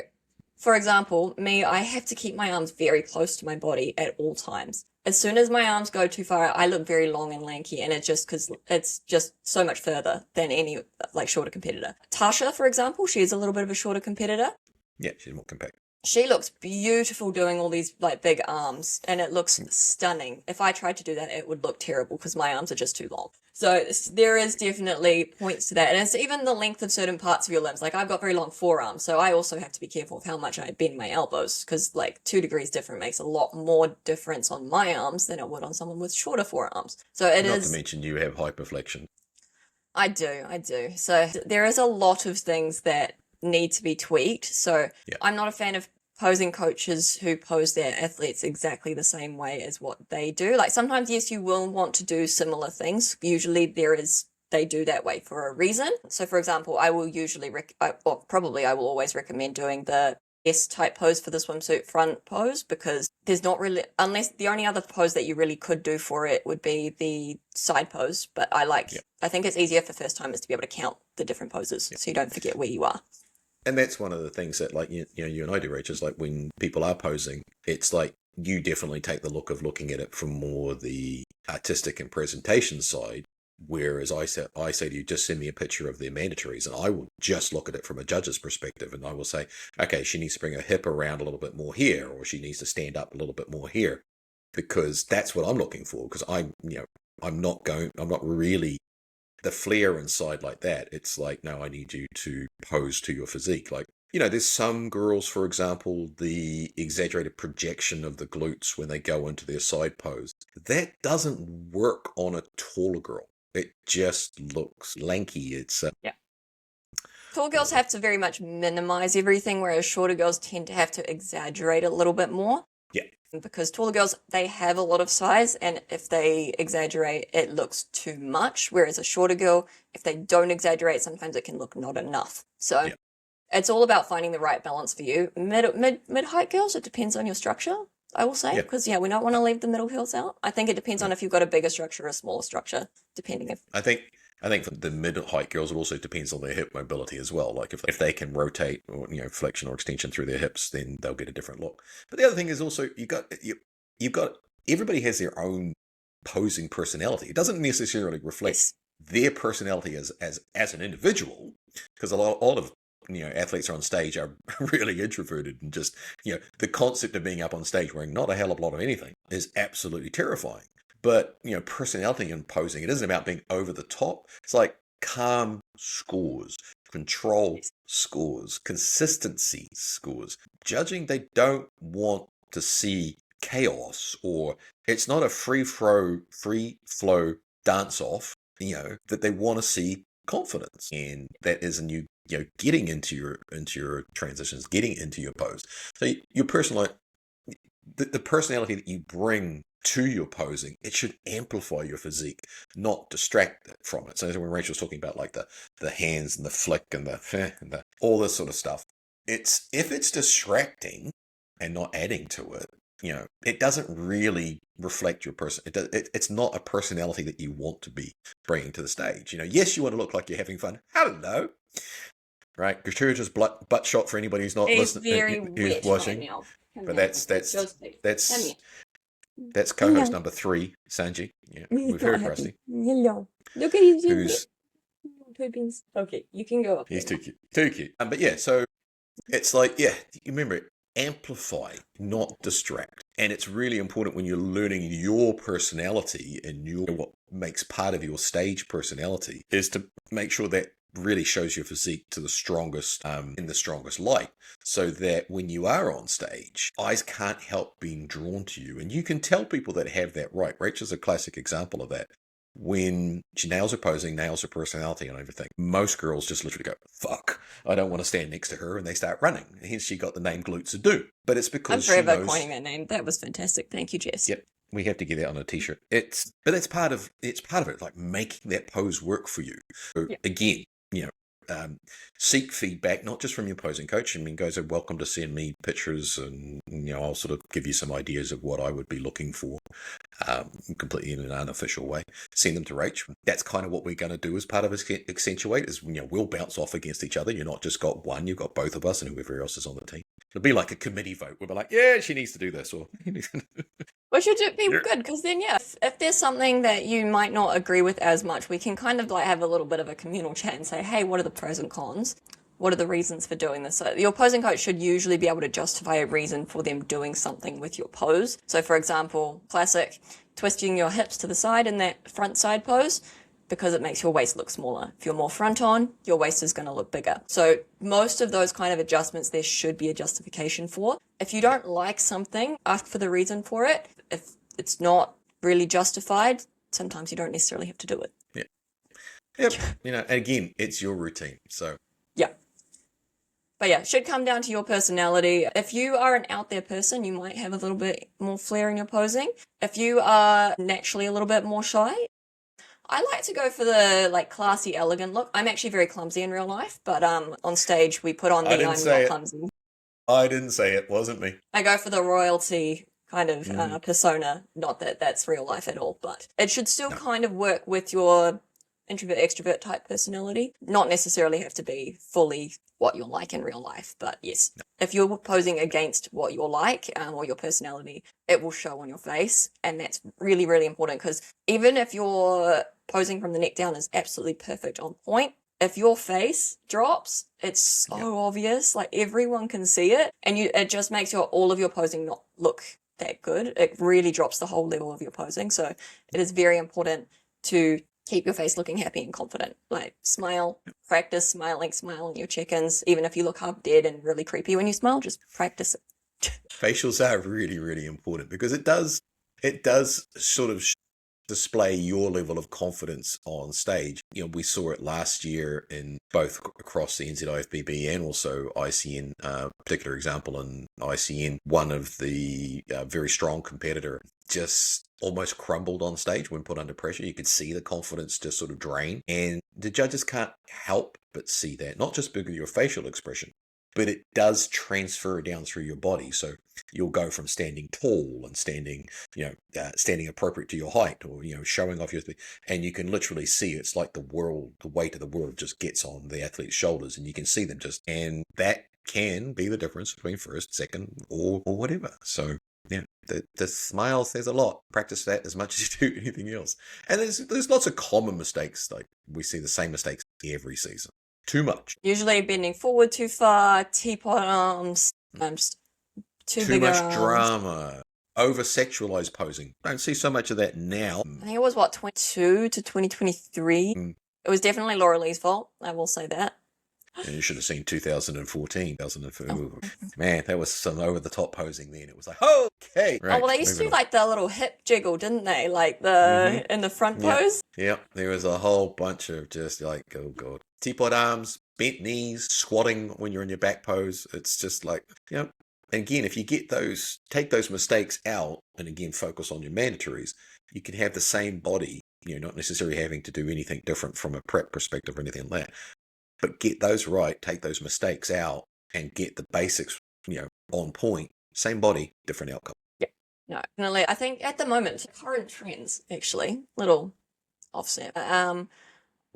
Speaker 2: for example, me, I have to keep my arms very close to my body at all times. As soon as my arms go too far, I look very long and lanky, and it's just because it's just so much further than any like shorter competitor. Tasha, for example, she's a little bit of a shorter competitor.
Speaker 1: Yeah, she's more compact.
Speaker 2: She looks beautiful doing all these like big arms, and it looks stunning. If I tried to do that, it would look terrible because my arms are just too long. So there is definitely points to that, and it's even the length of certain parts of your limbs. Like I've got very long forearms, so I also have to be careful of how much I bend my elbows because like 2 degrees different makes a lot more difference on my arms than it would on someone with shorter forearms. So it
Speaker 1: Not
Speaker 2: is.
Speaker 1: to mention you have hyperflexion.
Speaker 2: I do. So there is a lot of things that need to be tweaked. So
Speaker 1: Yeah.
Speaker 2: I'm not a fan of posing coaches who pose their athletes exactly the same way as what they do. Like sometimes, yes, you will want to do similar things. Usually they do that way for a reason. So for example, I will usually, I will always recommend doing the S-type pose for the swimsuit front pose because there's not really, unless the only other pose that you really could do for it would be the side pose. But I think it's easier for first timers to be able to count the different poses so you don't forget where you are.
Speaker 1: And that's one of the things that, like, you and I do, Rach, is like when people are posing, it's like you definitely take the look of looking at it from more the artistic and presentation side. Whereas I say to you, just send me a picture of their mandatories, and I will just look at it from a judge's perspective, and I will say, okay, she needs to bring her hip around a little bit more here, or she needs to stand up a little bit more here, because that's what I'm looking for. Because I'm not really the flair inside like that. It's like, no, I need you to pose to your physique. Like, there's some girls, for example, the exaggerated projection of the glutes when they go into their side pose, that doesn't work on a taller girl. It just looks lanky. It's
Speaker 2: Yeah. Tall girls have to very much minimize everything, whereas shorter girls tend to have to exaggerate a little bit more.
Speaker 1: Yeah.
Speaker 2: Because taller girls, they have a lot of size, and if they exaggerate, it looks too much. Whereas a shorter girl, if they don't exaggerate, sometimes it can look not enough. So it's all about finding the right balance for you. Mid height girls, it depends on your structure, I will say, because we don't want to leave the middle girls out. I think it depends on if you've got a bigger structure or a smaller structure, depending if.
Speaker 1: I think for the mid-height girls, it also depends on their hip mobility as well. Like if they can rotate or flexion or extension through their hips, then they'll get a different look. But the other thing is also you've got everybody has their own posing personality. It doesn't necessarily reflect their personality as an individual, because a lot of athletes are on stage are really introverted, and just the concept of being up on stage wearing not a hell of a lot of anything is absolutely terrifying. But, personality and posing, it isn't about being over the top. It's like calm scores, control scores, consistency scores. Judging, they don't want to see chaos, or it's not a free flow dance off, that they want to see confidence. And that is in you, getting into your transitions, getting into your pose. So your personal, the personality that you bring to your posing, it should amplify your physique, not distract it from it. So when Rachel was talking about like the hands and the flick and the all this sort of stuff, if it's distracting and not adding to it, it doesn't really reflect your person. It's not a personality that you want to be bringing to the stage. Yes, you want to look like you're having fun. Hello. Right, gratuitous butt shot for anybody who's not listening, who's watching.
Speaker 2: Right now.
Speaker 1: But that's co-host number 3, Sanji. Yeah, we've heard Rusty.
Speaker 2: Hello. Look at his
Speaker 1: Who's
Speaker 2: okay, you can go up.
Speaker 1: He's too cute. Too cute. But yeah, so it's like, you remember, amplify, not distract. And it's really important when you're learning your personality and what makes part of your stage personality is to make sure that really shows your physique to the strongest, in the strongest light, so that when you are on stage, eyes can't help being drawn to you. And you can tell people that have that right. Rachel's a classic example of that. When she nails her posing, nails her personality and everything, most girls just literally go, fuck, I don't want to stand next to her, and they start running. Hence she got the name Glutes Ado. But it's because
Speaker 2: I'm forever coining that name. That was fantastic. Thank you, Jess.
Speaker 1: Yep. We have to get that on a t-shirt. But it's part of it, like making that pose work for you. So again, seek feedback, not just from your posing coach. I mean, guys are welcome to send me pictures, and I'll sort of give you some ideas of what I would be looking for, completely in an unofficial way. Send them to Rach. That's kind of what we're going to do as part of Accentuate. Is we'll bounce off against each other. You're not just got one; you've got both of us and whoever else is on the team. It'll be like a committee vote. We'll be like, yeah, she needs to do this, or
Speaker 2: Which would be good, because then, yeah, if there's something that you might not agree with as much, we can kind of like have a little bit of a communal chat and say, hey, what are the pros and cons? What are the reasons for doing this? So your posing coach should usually be able to justify a reason for them doing something with your pose. So for example, classic, twisting your hips to the side in that front side pose, because it makes your waist look smaller. If you're more front on, your waist is going to look bigger. So most of those kind of adjustments, there should be a justification for. If you don't like something, ask for the reason for it. If it's not really justified, sometimes you don't necessarily have to do it.
Speaker 1: Yep. Again, it's your routine. So
Speaker 2: yeah. But yeah, it should come down to your personality. If you are an out there person, you might have a little bit more flair in your posing. If you are naturally a little bit more shy, I like to go for the like classy, elegant look. I'm actually very clumsy in real life, but on stage we put on the I'm not clumsy.
Speaker 1: I didn't say it, wasn't me.
Speaker 2: I go for the royalty kind of persona. Not that that's real life at all, but it should still kind of work with your introvert, extrovert type personality. Not necessarily have to be fully what you're like in real life, but yes, if you're posing against what you're like or your personality, it will show on your face, and that's really, really important, because even if you're posing from the neck down is absolutely perfect on point, if your face drops, it's so obvious, like everyone can see it, and it just makes all of your posing not look that good. It really drops the whole level of your posing. So it is very important to keep your face looking happy and confident. Like smile, practice smiling, smile in your check-ins. Even if you look half dead and really creepy when you smile, just practice it.
Speaker 1: Facials are really, really important, because it does sort of display your level of confidence on stage. We saw it last year in both across the NZIFBB and also ICN, particular example in ICN, one of the very strong competitor just almost crumbled on stage when put under pressure. You could see the confidence just sort of drain, and the judges can't help but see that, not just because of your facial expression, but it does transfer down through your body. So you'll go from standing tall and standing appropriate to your height, or, showing off your, and you can literally see it's like the weight of the world just gets on the athlete's shoulders, and you can see them and that can be the difference between first, second, or whatever. So yeah, the smile says a lot. Practice that as much as you do anything else. And there's lots of common mistakes. Like we see the same mistakes every season. Too much.
Speaker 2: Usually bending forward too far, teapot arms, just too
Speaker 1: much
Speaker 2: arms.
Speaker 1: Drama. Over-sexualized posing. Don't see so much of that now.
Speaker 2: I think it was, 22 to 2023? It was definitely Laura Lee's fault, I will say that.
Speaker 1: And you should have seen 2014. Man, that was some over-the-top posing then. It was like, okay. Right,
Speaker 2: well, they used to do like the little hip jiggle, didn't they? Like in the front pose.
Speaker 1: Yep, there was a whole bunch of just like, oh God. Teapot arms, bent knees, squatting when you're in your back pose. It's just like, and again, if you take those mistakes out, and again, focus on your mandatories, you can have the same body, not necessarily having to do anything different from a prep perspective or anything like that. But get those right, take those mistakes out, and get the basics, on point. Same body, different outcome.
Speaker 2: Yeah, no, definitely. I think at the moment, current trends, actually, little offset.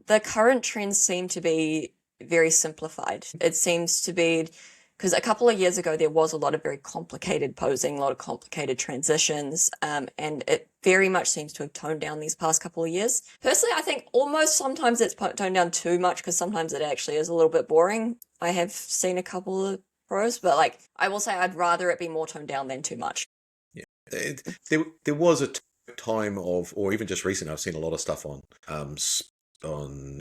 Speaker 2: The current trends seem to be very simplified. It seems to be, because a couple of years ago, there was a lot of very complicated posing, a lot of complicated transitions, and it very much seems to have toned down these past couple of years. Personally, I think almost sometimes it's toned down too much, because sometimes it actually is a little bit boring. I have seen a couple of pros, but I will say I'd rather it be more toned down than too much.
Speaker 1: Yeah, there was a time of, or even just recently, I've seen a lot of stuff on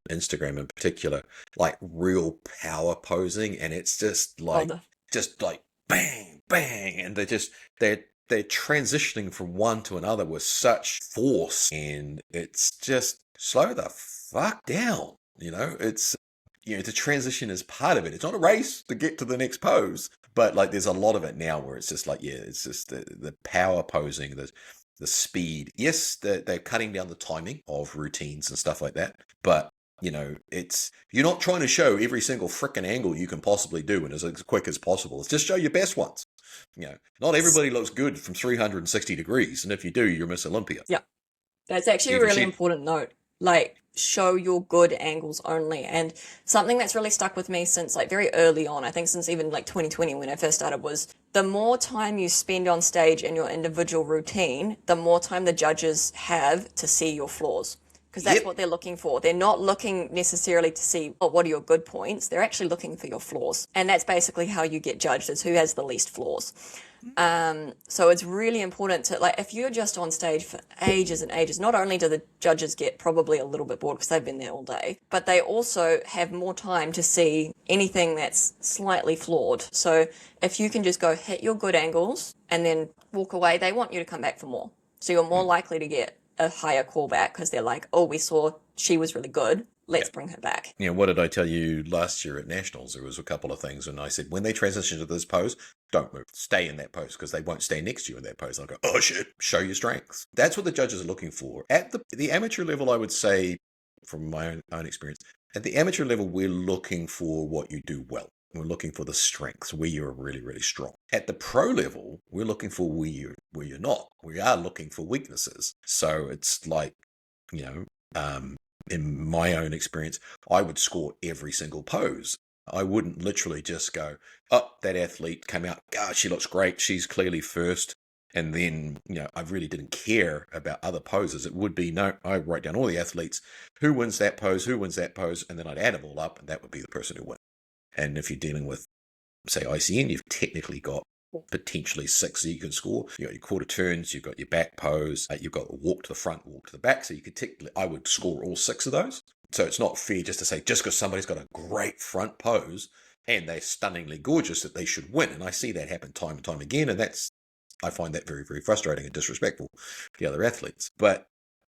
Speaker 1: Instagram in particular, like real power posing, and it's just like bang, bang, and they're transitioning from one to another with such force, and it's just slow the fuck down. It's the transition is part of it. It's not a race to get to the next pose, but like there's a lot of it now where it's just like, it's just the power posing, the speed. Yes, they're cutting down the timing of routines and stuff like that, but you're not trying to show every single frickin' angle you can possibly do and as quick as possible. It's just show your best ones. Not everybody looks good from 360 degrees, and if you do, you're Miss Olympia.
Speaker 2: Yeah. That's actually a really important note. Like, show your good angles only. And something that's really stuck with me since like very early on, I think since even like 2020 when I first started, was the more time you spend on stage in your individual routine, the more time the judges have to see your flaws. Because that's what they're looking for. They're not looking necessarily to see, oh, what are your good points? They're actually looking for your flaws. And that's basically how you get judged, is who has the least flaws. So it's really important to, like, if you're just on stage for ages and ages, not only do the judges get probably a little bit bored because they've been there all day, but they also have more time to see anything that's slightly flawed. So if you can just go hit your good angles and then walk away, they want you to come back for more. So you're more likely to get a higher callback because they're like, oh, we saw she was really good. Let's bring her back.
Speaker 1: What did I tell you last year at Nationals? There was a couple of things, and I said, when they transition to this pose, don't move. Stay in that pose, because they won't stand next to you in that pose. I'll go, oh shit, show your strengths. That's what the judges are looking for. At the amateur level, I would say, from my own experience, at the amateur level, we're looking for what you do well. We're looking for the strengths, where you're really, really strong. At the pro level, we're looking for where you're not. We are looking for weaknesses. So it's like, in my own experience, I would score every single pose. I wouldn't literally just go, oh, that athlete came out, God, she looks great, she's clearly first. And then, I really didn't care about other poses. It would be, no, I write down all the athletes, who wins that pose, and then I'd add them all up, and that would be the person who wins. And if you're dealing with, say, ICN, you've technically got potentially 6 that you can score. You've got your quarter turns, you've got your back pose, you've got a walk to the front, walk to the back. So you could technically, I would score all 6 of those. So it's not fair just to say, just because somebody's got a great front pose and they're stunningly gorgeous, that they should win. And I see that happen time and time again. And I find that very, very frustrating and disrespectful to the other athletes. But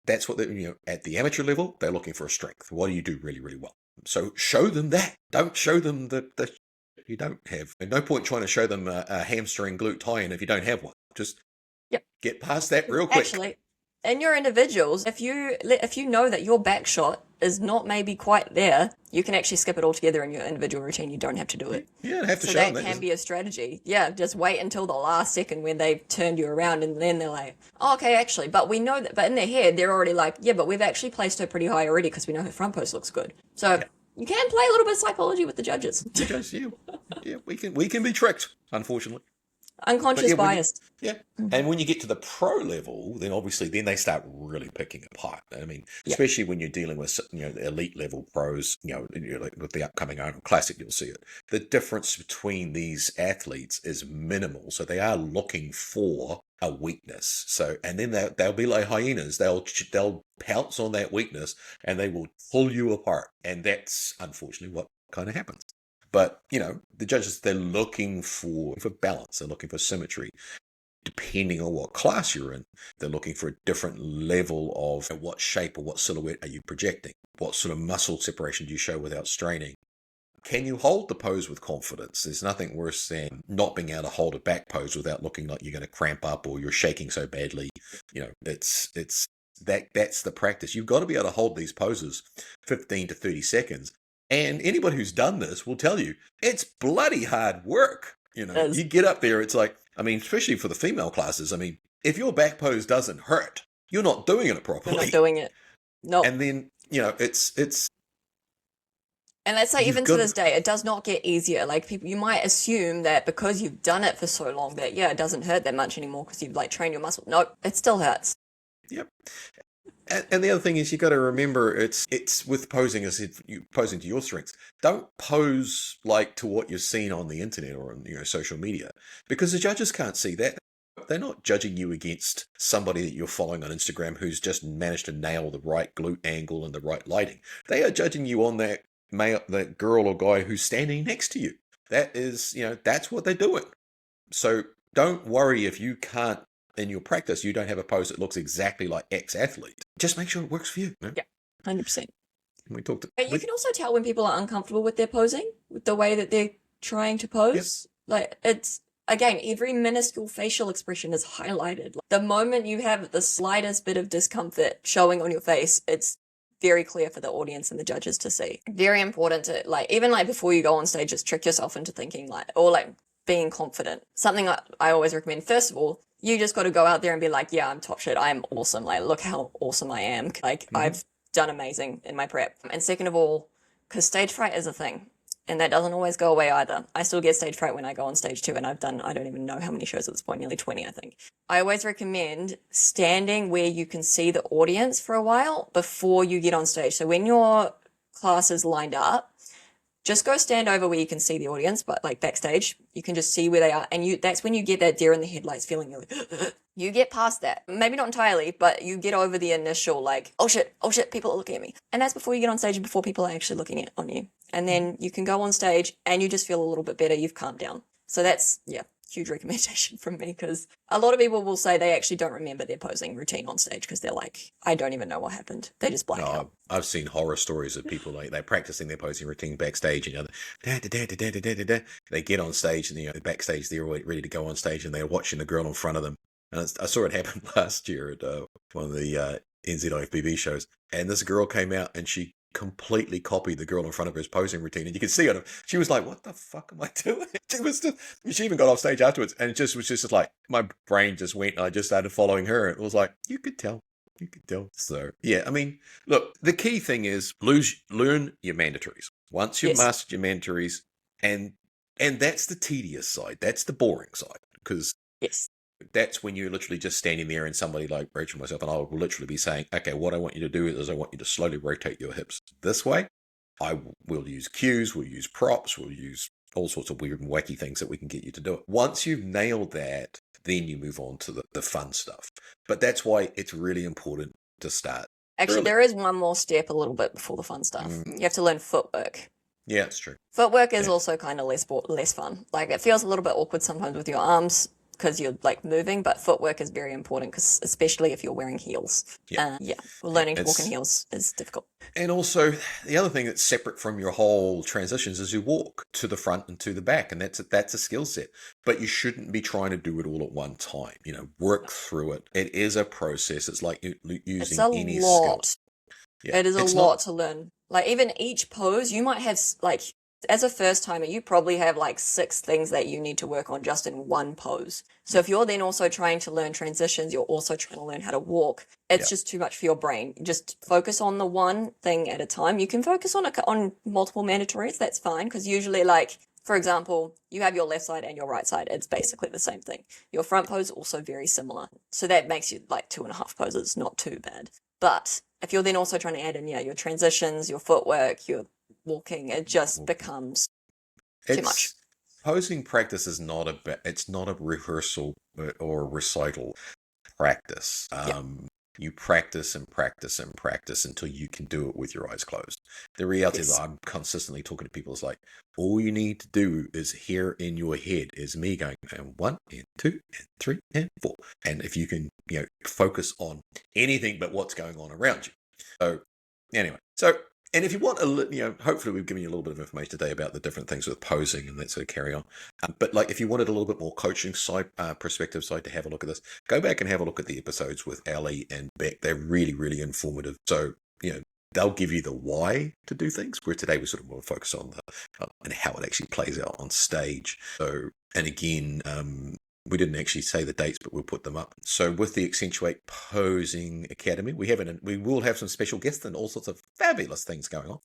Speaker 1: that's what at the amateur level, they're looking for a strength. What do you do really, really well? So show them that. Don't show them the you don't have. At no point trying to show them a hamstring glute tie-in if you don't have one. Just get past that real quick.
Speaker 2: Actually, in your individuals, if you know that your back shot is not maybe quite there, you can actually skip it altogether in your individual routine. You don't have to do it.
Speaker 1: Yeah, don't have to
Speaker 2: so
Speaker 1: show
Speaker 2: that
Speaker 1: them.
Speaker 2: Can be a strategy. Yeah, just wait until the last second when they've turned you around, and then they're like, oh, okay, actually. But we know that. But in their head, they're already like, yeah, but we've actually placed her pretty high already because we know her front post looks good. So you can play a little bit of psychology with the judges.
Speaker 1: Yeah, we can be tricked, unfortunately.
Speaker 2: Unconscious bias.
Speaker 1: And when you get to the pro level, then obviously they start really picking apart. I mean, especially when you're dealing with the elite level pros, like with the upcoming Arnold Classic, you'll see it. The difference between these athletes is minimal, so they are looking for a weakness. So, and then they'll be like hyenas. They'll pounce on that weakness and they will pull you apart. And that's unfortunately what kind of happens. But, the judges, they're looking for balance. They're looking for symmetry. Depending on what class you're in, they're looking for a different level of what shape or what silhouette are you projecting? What sort of muscle separation do you show without straining? Can you hold the pose with confidence? There's nothing worse than not being able to hold a back pose without looking like you're going to cramp up or you're shaking so badly. That's the practice. You've got to be able to hold these poses 15 to 30 seconds. And anybody who's done this will tell you it's bloody hard work. You get up there, it's like, especially for the female classes, if your back pose doesn't hurt, you're not doing it properly.
Speaker 2: You're not doing it. No.
Speaker 1: And then, it's.
Speaker 2: And let's say even to this day, it does not get easier. Like you might assume that because you've done it for so long that, it doesn't hurt that much anymore because you've trained your muscle. No, it still hurts.
Speaker 1: Yep. And the other thing is, you got to remember, it's with posing as if you posing to your strengths. Don't pose to what you're seeing on the internet or on social media, because the judges can't see that. They're not judging you against somebody that you're following on Instagram who's just managed to nail the right glute angle and the right lighting. They are judging you on that girl or guy who's standing next to you. That is, that's what they're doing. So don't worry if you can't. In your practice, you don't have a pose that looks exactly like X athlete. Just make sure it works for you.
Speaker 2: Yeah, 100%.
Speaker 1: But
Speaker 2: you can also tell when people are uncomfortable with their posing, with the way that they're trying to pose. Yep. It's, again, every minuscule facial expression is highlighted. The moment you have the slightest bit of discomfort showing on your face, it's very clear for the audience and the judges to see. Very important to, like, even like before you go on stage, just trick yourself into thinking like, or like being confident. Something I always recommend, first of all, you just got to go out there and be like, yeah, I'm top shit. I am awesome. Like, look how awesome I am. Like, I've done amazing in my prep. And second of all, because stage fright is a thing. And that doesn't always go away either. I still get stage fright when I go on stage too, and I've done, I don't even know how many shows at this point, nearly 20, I think. I always recommend standing where you can see the audience for a while before you get on stage. So when your class is lined up, just go stand over where you can see the audience, but like backstage, you can just see where they are. And that's when you get that deer in the headlights feeling. You're like, you get past that. Maybe not entirely, but you get over the initial like, oh shit, people are looking at me. And that's before you get on stage and before people are actually looking on you. And then you can go on stage and you just feel a little bit better. You've calmed down. So that's, yeah, huge recommendation from me, because a lot of people will say they actually don't remember their posing routine on stage because they're like, I don't even know what happened. They just black out.
Speaker 1: I've seen horror stories of people like they're practicing their posing routine backstage, and they get on stage and backstage they're ready to go on stage and they're watching the girl in front of them. And I saw it happen last year at one of the NZIFBB shows, and this girl came out and she completely copied the girl in front of her's posing routine, and you could see it. She was like, "What the fuck am I doing?" She even got off stage afterwards, and it just was just like my brain just went, and I just started following her. It was like you could tell. So yeah, I mean, look, the key thing is learn your mandatories. Once you've mastered your mandatories, and that's the tedious side, that's the boring side, because that's when you're literally just standing there and somebody like Rachel and myself and I will literally be saying, okay, what I want you to do is I want you to slowly rotate your hips this way. We'll use cues, we'll use props, we'll use all sorts of weird and wacky things that we can get you to do it. Once you've nailed that, then you move on to the fun stuff. But that's why it's really important to start.
Speaker 2: Actually, there is one more step a little bit before the fun stuff. You have to learn footwork.
Speaker 1: Yeah, it's true.
Speaker 2: Footwork is also kind of less fun. Like, it feels a little bit awkward sometimes with your arms because you're like moving, but footwork is very important, because especially if you're wearing heels. Learning to walk in heels is difficult.
Speaker 1: And also, the other thing that's separate from your whole transitions is you walk to the front and to the back, and that's a skill set. But you shouldn't be trying to do it all at one time. Work through it. It is a process. It's like using any skill.
Speaker 2: Yeah, it is a lot to learn. Like, even each pose, you might have, like, as a first timer, you probably have like 6 things that you need to work on just in one pose. So if you're then also trying to learn transitions, you're also trying to learn how to walk, it's just too much for your brain. Just focus on the one thing at a time. You can focus on multiple mandatories, that's fine, because usually, like, for example, you have your left side and your right side. It's basically the same thing. Your front pose also very similar. So that makes you like 2.5 poses, not too bad. But if you're then also trying to add in, your transitions, your footwork, your walking, it just becomes too much.
Speaker 1: Posing practice is not it's not a rehearsal or recital practice. You practice and practice and practice until you can do it with your eyes closed. The reality is, I'm consistently talking to people, is like, all you need to do is hear in your head is me going, and 1 and 2 and 3 and 4. And if you can, focus on anything but what's going on around you. So anyway, and if you want hopefully we've given you a little bit of information today about the different things with posing and that sort of carry on. But like, if you wanted a little bit more coaching side, perspective side to have a look at this, go back and have a look at the episodes with Ali and Beck. They're really, really informative. So, they'll give you the why to do things, where today we sort of more focus on and how it actually plays out on stage. So, and again, we didn't actually say the dates, but we'll put them up. So with the Accentuate Posing Academy, we will have some special guests and all sorts of fabulous things going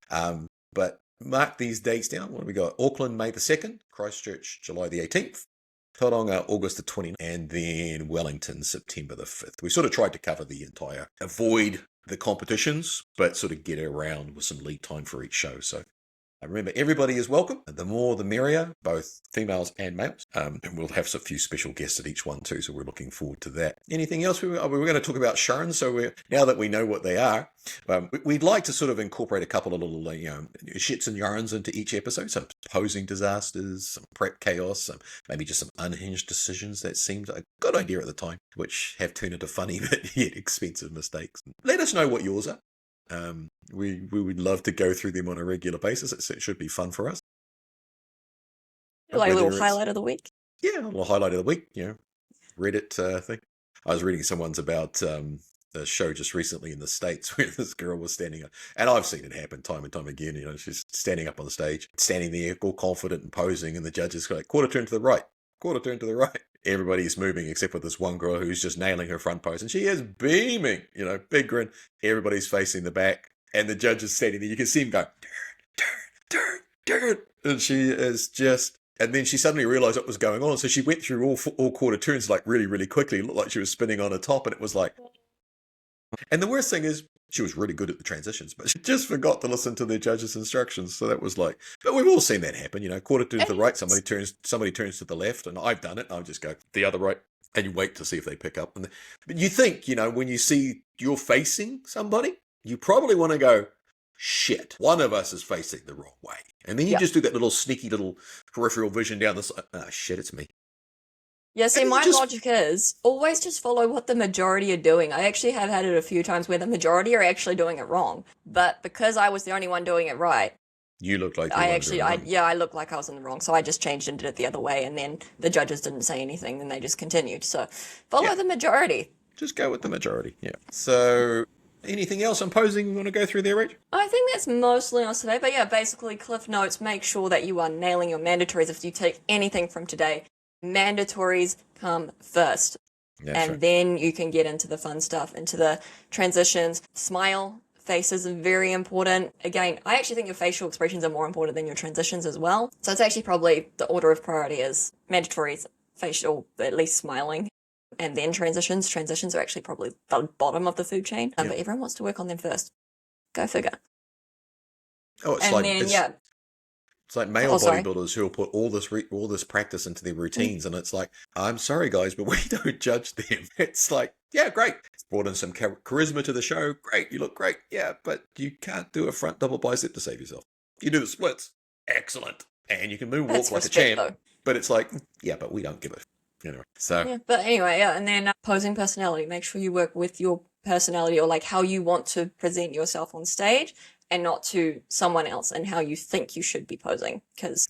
Speaker 1: on. But mark these dates down. What have we got? Auckland, May the 2nd, Christchurch, July the 18th, Tauranga, August the 20th, and then Wellington, September the 5th. We sort of tried to cover the entire, avoid the competitions, but sort of get around with some lead time for each show. So remember, everybody is welcome. The more, the merrier, both females and males. And we'll have a few special guests at each one too, so we're looking forward to that. Anything else? We were going to talk about Sharons, so now that we know what they are, we'd like to sort of incorporate a couple of little, shits and yarns into each episode. Some posing disasters, some prep chaos, maybe just some unhinged decisions that seemed a good idea at the time, which have turned into funny but yet expensive mistakes. Let us know what yours are. We would love to go through them on a regular basis. It should be fun for us.
Speaker 2: Like a little highlight of the week?
Speaker 1: Yeah, a little highlight of the week, Reddit thing. I was reading someone's about a show just recently in the States where this girl was standing up, and I've seen it happen time and time again. She's standing up on the stage, standing there, all confident and posing, and the judges go, like, quarter turn to the right, quarter turn to the right. Everybody's moving except for this one girl who's just nailing her front pose, and she is beaming, big grin. Everybody's facing the back, and the judge is standing there. You can see him go, turn, and she is just. And then she suddenly realized what was going on, so she went through all quarter turns like really, really quickly. It looked like she was spinning on her top, and it was like. And the worst thing is, she was really good at the transitions, but she just forgot to listen to the judge's instructions. So that was like, but we've all seen that happen. Quarter turn to the right, somebody turns to the left, and I've done it. I'll just go the other right, and you wait to see if they pick up. But you think, when you see you're facing somebody, you probably want to go, shit, one of us is facing the wrong way. And then you just do that little sneaky little peripheral vision down the side. Oh, shit, it's me.
Speaker 2: Yeah, see, my logic is always just follow what the majority are doing. I actually have had it a few times where the majority are actually doing it wrong. But because I was the only one doing it right,
Speaker 1: you looked like
Speaker 2: I looked like I was in the wrong. So I just changed and did it the other way. And then the judges didn't say anything, and they just continued. So follow the majority.
Speaker 1: Just go with the majority, yeah. So anything else on posing you want to go through there, Rach?
Speaker 2: I think that's mostly on today. But yeah, basically, cliff notes, make sure that you are nailing your mandatories. If you take anything from today, mandatories come first. That's right. Then you can get into the fun stuff, into the transitions. Smile, faces are very important. Again, I actually think your facial expressions are more important than your transitions as well. So it's actually probably the order of priority is mandatories, facial, at least smiling, and then transitions. Transitions are actually probably the bottom of the food chain, but everyone wants to work on them first. Go figure.
Speaker 1: Oh, it's like male bodybuilders who will put all this practice into their routines, and it's like, I'm sorry guys, but we don't judge them. It's like, yeah, great. It's brought in some charisma to the show. Great, you look great. Yeah, but you can't do a front double bicep to save yourself. You do the splits. Excellent. And you can moonwalk like a champ. Though. But it's like, yeah, but we don't give a. So.
Speaker 2: Yeah, but anyway, and then posing personality. Make sure you work with your personality or like how you want to present yourself on stage, and not to someone else and how you think you should be posing, because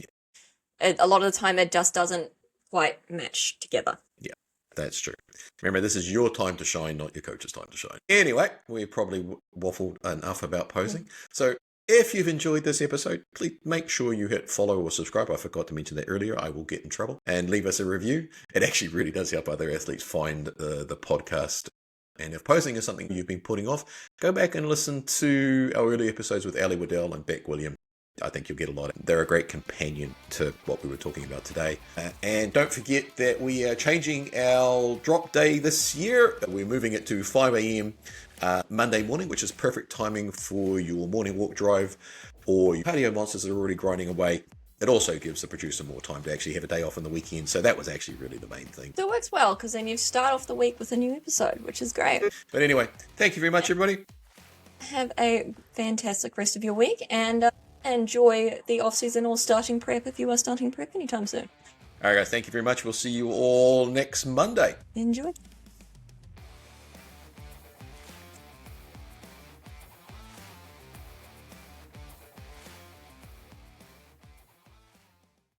Speaker 2: a lot of the time it just doesn't quite match together.
Speaker 1: Yeah, that's true. Remember, this is your time to shine, not your coach's time to shine. Anyway, we probably waffled enough about posing. So if you've enjoyed this episode, please make sure you hit follow or subscribe. I forgot to mention that earlier. I will get in trouble. And leave us a review. It actually really does help other athletes find the podcast. And if posing is something you've been putting off, go back and listen to our early episodes with Ali Waddell and Beck William. I think you'll get a lot. They're a great companion to what we were talking about today. And don't forget that we are changing our drop day this year. We're moving it to 5 a.m. Monday morning, which is perfect timing for your morning walk drive or your cardio monsters that are already grinding away. It also gives the producer more time to actually have a day off on the weekend. So that was actually really the main thing.
Speaker 2: It works well because then you start off the week with a new episode, which is great.
Speaker 1: But anyway, thank you very much, everybody.
Speaker 2: Have a fantastic rest of your week and enjoy the off-season or starting prep if you are starting prep anytime soon.
Speaker 1: All right, guys, thank you very much. We'll see you all next Monday.
Speaker 2: Enjoy.